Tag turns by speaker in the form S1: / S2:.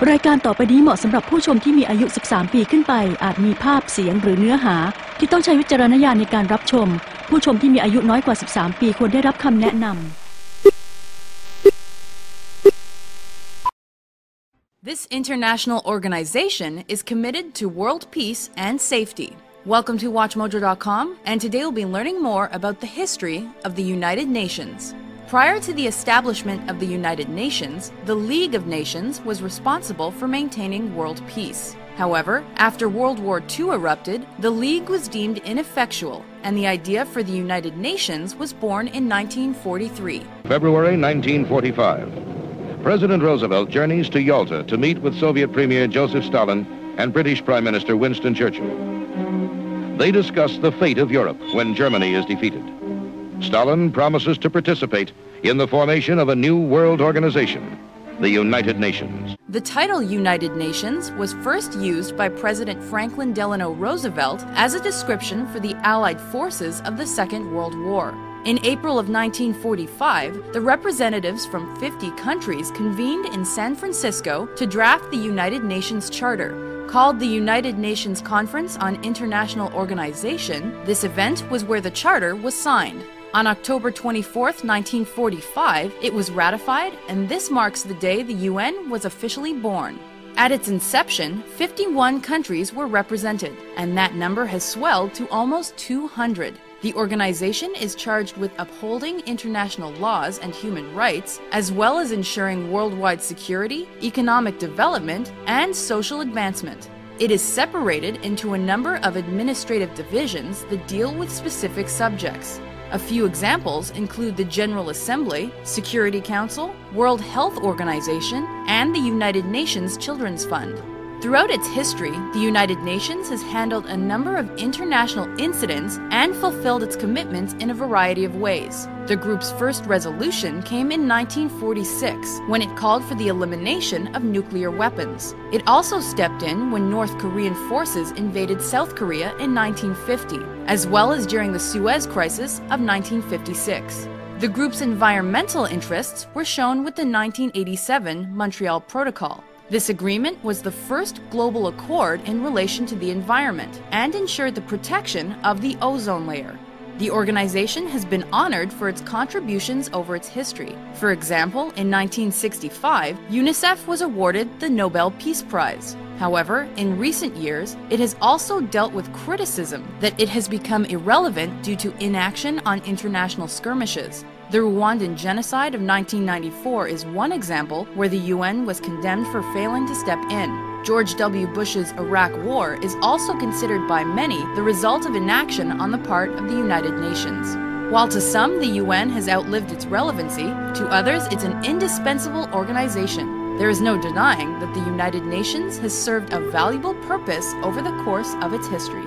S1: รายการต่อไปนี้เหมาะสำหรับผู้ชมที่มีอายุ 13 ปีขึ้นไปอาจมีภาพเสียงหรือเนื้อหาที่ต้องใช้วิจารณญาณในการรับชมผู้ชมที่มีอายุน้อยกว่า 13 ปีควรได้รับคำแนะนำ
S2: This international organization is committed to world peace and safety. Welcome to WatchMojo.com, and today we'll be learning more about the history of the United Nations. Prior to the establishment of the United Nations, the League of Nations was responsible for maintaining world peace. However, after World War II erupted, the League was deemed ineffectual, and the idea for the United Nations was born in 1943.
S3: February 1945. President Roosevelt journeys to Yalta to meet with Soviet Premier Joseph Stalin and British Prime Minister Winston Churchill. They discuss the fate of Europe when Germany is defeated. Stalin promises to participate in the formation of a new world organization, the United Nations.
S2: The title United Nations was first used by President Franklin Delano Roosevelt as a description for the Allied forces of the Second World War. In April of 1945, the representatives from 50 countries convened in San Francisco to draft the United Nations Charter. Called the United Nations Conference on International Organization, this event was where the charter was signed. On October 24, 1945, it was ratified, and this marks the day the UN was officially born. At its inception, 51 countries were represented, and that number has swelled to almost 200. The organization is charged with upholding international laws and human rights, as well as ensuring worldwide security, economic development, and social advancement. It is separated into a number of administrative divisions that deal with specific subjects. A few examples include the General Assembly, Security Council, World Health Organization, and the United Nations Children's Fund. Throughout its history, the United Nations has handled a number of international incidents and fulfilled its commitments in a variety of ways. The group's first resolution came in 1946, when it called for the elimination of nuclear weapons. It also stepped in when North Korean forces invaded South Korea in 1950, as well as during the Suez Crisis of 1956. The group's environmental interests were shown with the 1987 Montreal Protocol. This agreement was the first global accord in relation to the environment and ensured the protection of the ozone layer. The organization has been honored for its contributions over its history. For example, in 1965, UNICEF was awarded the Nobel Peace Prize. However, in recent years, it has also dealt with criticism that it has become irrelevant due to inaction on international skirmishes. The Rwandan genocide of 1994 is one example where the UN was condemned for failing to step in. George W. Bush's Iraq War is also considered by many the result of inaction on the part of the United Nations. While to some the UN has outlived its relevancy, to others it's an indispensable organization. There is no denying that the United Nations has served a valuable purpose over the course of its history.